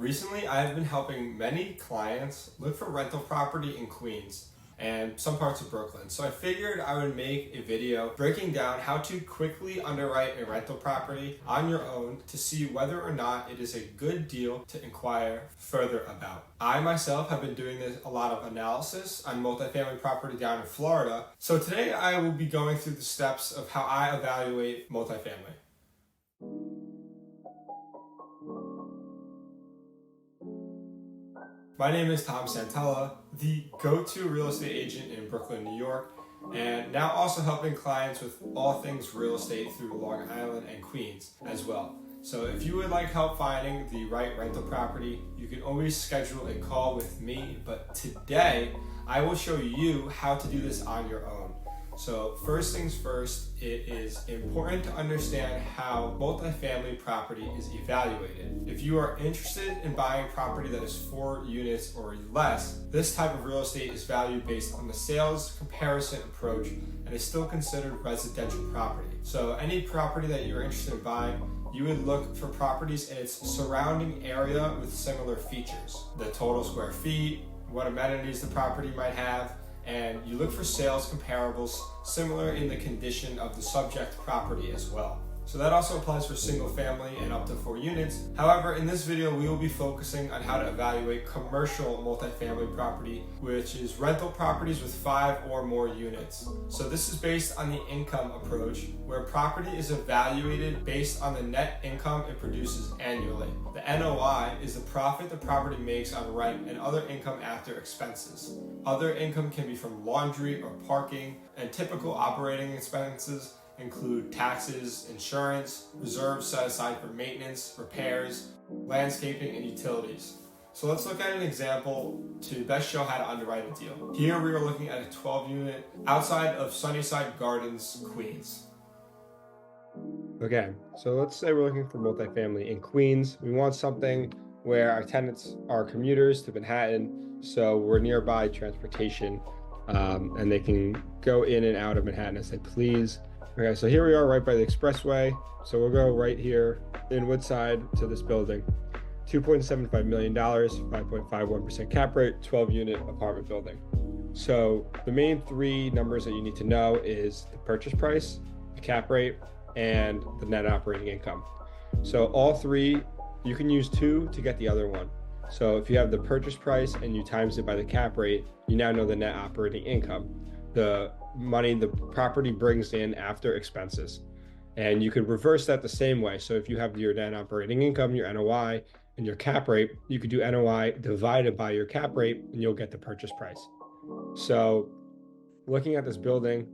Recently, I've been helping many clients look for rental property in Queens and some parts of Brooklyn. So I figured I would make a video breaking down how to quickly underwrite a rental property on your own to see whether or not it is a good deal to inquire further about. I myself have been doing a lot of analysis on multifamily property down in Florida. So today I will be going through the steps of how I evaluate multifamily. My name is Tom Santella, the go-to real estate agent in Brooklyn, New York, and now also helping clients with all things real estate through Long Island and Queens as well. So if you would like help finding the right rental property, you can always schedule a call with me, but today I will show you how to do this on your own. So first things first, it is important to understand how multifamily property is evaluated. If you are interested in buying property that is 4 units or less, this type of real estate is valued based on the sales comparison approach and is still considered residential property. So any property that you're interested in buying, you would look for properties in its surrounding area with similar features. The total square feet, what amenities the property might have, and you look for sales comparables similar in the condition of the subject property as well. So that also applies for single family and up to 4 units. However, in this video, we will be focusing on how to evaluate commercial multifamily property, which is rental properties with 5 or more units. So this is based on the income approach, where property is evaluated based on the net income it produces annually. The NOI is the profit the property makes on rent and other income after expenses. Other income can be from laundry or parking, and typical operating expenses include taxes, insurance, reserves set aside for maintenance, repairs, landscaping, and utilities. So let's look at an example to best show how to underwrite a deal. Here we are looking at a 12-unit outside of Sunnyside Gardens, Queens. Okay, so let's say we're looking for multifamily in Queens. We want something where our tenants are commuters to Manhattan, so we're nearby transportation, and they can go in and out of Manhattan as they please. Okay, so here we are right by the expressway. So we'll go right here in Woodside to this building. $2.75 million, 5.51% cap rate, 12-unit apartment building. So the main 3 numbers that you need to know is the purchase price, the cap rate, and the net operating income. So all 3, you can use 2 to get the other one. So if you have the purchase price and you times it by the cap rate, you now know the net operating income, the money the property brings in after expenses. And you could reverse that the same way. So if you have your net operating income, your NOI, and your cap rate, you could do NOI divided by your cap rate and you'll get the purchase price. So looking at this building,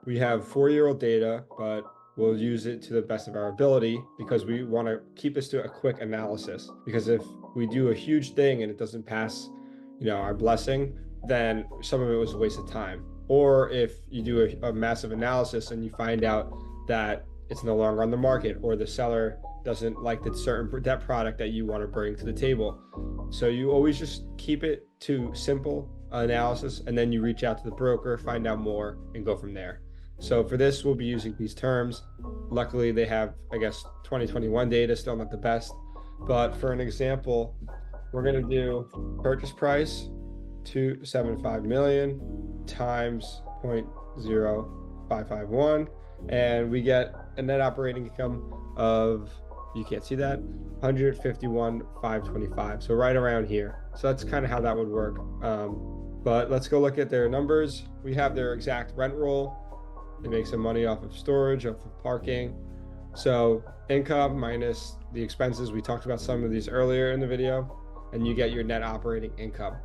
we have 4-year-old data, but we'll use it to the best of our ability because we want to keep this to a quick analysis. Because if we do a huge thing and it doesn't pass, our blessing, then some of it was a waste of time. Or if you do a massive analysis and you find out that it's no longer on the market, or the seller doesn't like that product that you want to bring to the table. So you always just keep it to simple analysis, and then you reach out to the broker, find out more, and go from there. So for this, we'll be using these terms. Luckily, they have, 2021 data, still not the best. But for an example, we're going to do purchase price, $275 million times 0.0551, and we get a net operating income of, you can't see that, 151,525. So right around here. So that's kind of how that would work. But let's go look at their numbers. We have their exact rent roll. They make some money off of storage, off of parking. So income minus the expenses. We talked about some of these earlier in the video, and you get your net operating income.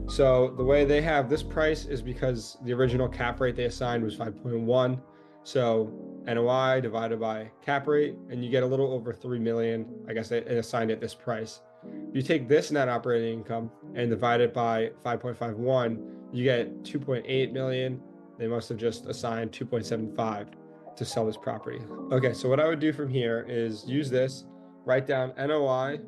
So the way they have this price is because the original cap rate they assigned was 5.1. So NOI divided by cap rate, and you get a little over 3 million. They assigned it this price. If you take this net operating income and divide it by 5.51, you get 2.8 million. They must have just assigned 2.75 to sell this property. Okay, so what I would do from here is use this, write down NOI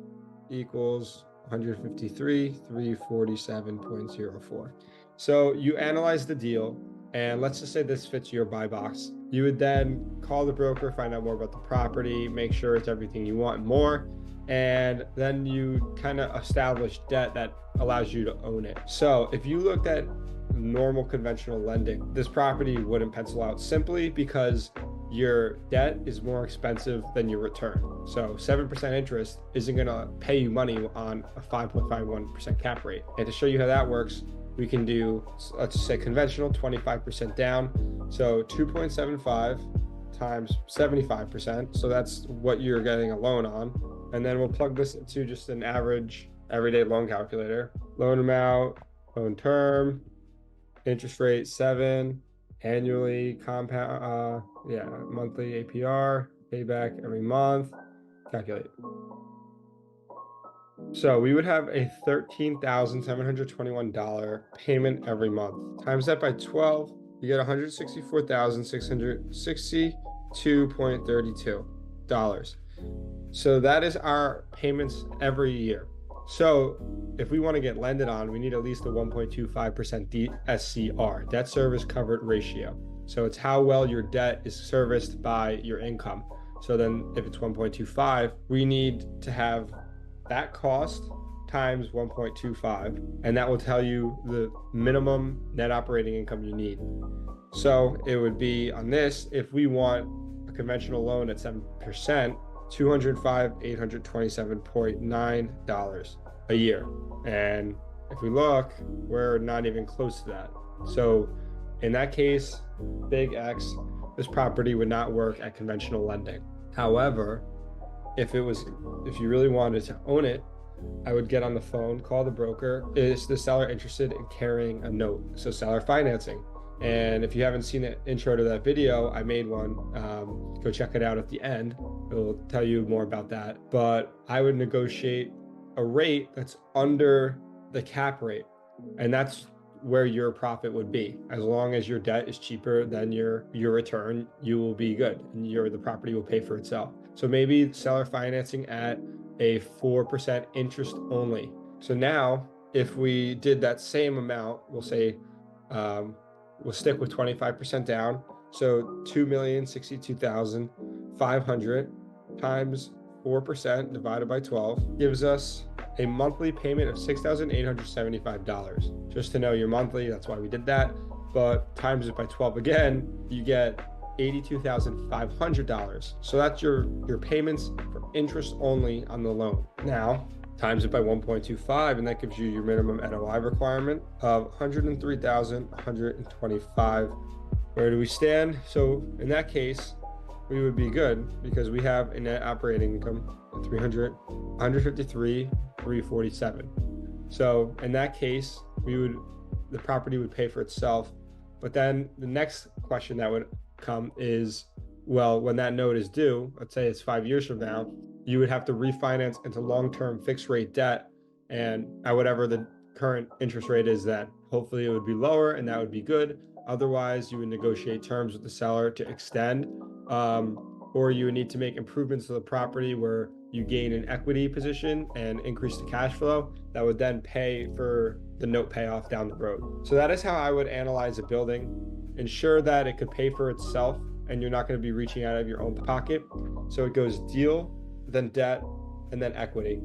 equals 153,347.04. So you analyze the deal, and let's just say this fits your buy box. You would then call the broker, find out more about the property, make sure it's everything you want and more, and then you kind of establish debt that allows you to own it. So if you looked at normal conventional lending, this property wouldn't pencil out simply because your debt is more expensive than your return. So 7% interest isn't going to pay you money on a 5.51% cap rate. And to show you how that works, we can do, let's say conventional, 25% down. So 2.75 times 75%. So that's what you're getting a loan on. And then we'll plug this into just an average everyday loan calculator. Loan amount, loan term, interest rate 7, annually compound, monthly APR, payback every month, calculate. So we would have a $13,721 payment every month. Times that by 12, you get $164,662.32. So that is our payments every year. So if we want to get lended on, we need at least a 1.25% DSCR, debt service covered ratio. So it's how well your debt is serviced by your income. So then if it's 1.25, we need to have that cost times 1.25, and that will tell you the minimum net operating income you need. So it would be on this, if we want a conventional loan at 7%, $205,827.9 a year. And if we look, we're not even close to that. So in that case, big X, this property would not work at conventional lending. However, if you really wanted to own it, I would get on the phone, call the broker. Is the seller interested in carrying a note? So seller financing. And if you haven't seen the intro to that video, I made one. Go check it out at the end. It'll tell you more about that. But I would negotiate a rate that's under the cap rate. And that's where your profit would be. As long as your debt is cheaper than your return, you will be good. And the property will pay for itself. So maybe seller financing at a 4% interest only. So now if we did that same amount, we'll say, we'll stick with 25% down. So 2,062,500 times 4% divided by 12 gives us a monthly payment of $6,875. Just to know your monthly, that's why we did that. But times it by 12 again, you get $82,500. So that's your payments for interest only on the loan. Now, times it by 1.25, and that gives you your minimum NOI requirement of $103,125. Where do we stand? So in that case, we would be good because we have a net operating income of $153,347. So in that case, the property would pay for itself. But then the next question that would come is, well, when that note is due, let's say it's 5 years from now, you would have to refinance into long-term fixed rate debt, and at whatever the current interest rate is then. Hopefully it would be lower, and that would be good. Otherwise, you would negotiate terms with the seller to extend, or you would need to make improvements to the property where you gain an equity position and increase the cash flow that would then pay for the note payoff down the road. So that is how I would analyze a building. Ensure that it could pay for itself and you're not going to be reaching out of your own pocket. So it goes deal, then debt, and then equity.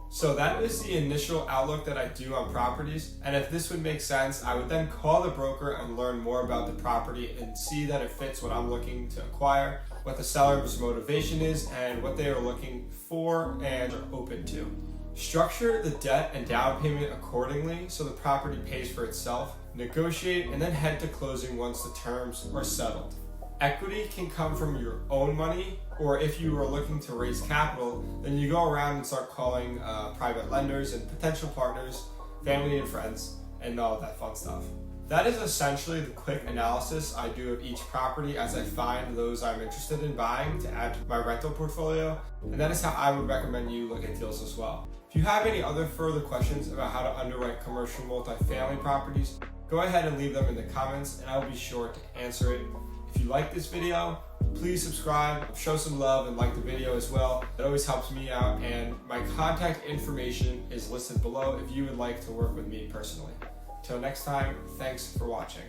So that is the initial outlook that I do on properties. And if this would make sense, I would then call the broker and learn more about the property and see that it fits what I'm looking to acquire, what the seller's motivation is, and what they are looking for and are open to. Structure the debt and down payment accordingly so the property pays for itself. Negotiate and then head to closing once the terms are settled. Equity can come from your own money, or if you are looking to raise capital, then you go around and start calling private lenders and potential partners, family and friends, and all that fun stuff. That is essentially the quick analysis I do of each property as I find those I'm interested in buying to add to my rental portfolio, and that is how I would recommend you look at deals as well. If you have any other further questions about how to underwrite commercial multifamily properties, go ahead and leave them in the comments and I will be sure to answer it. If you like this video, please subscribe, show some love, and like the video as well. It always helps me out, and my contact information is listed below if you would like to work with me personally. Till next time, thanks for watching.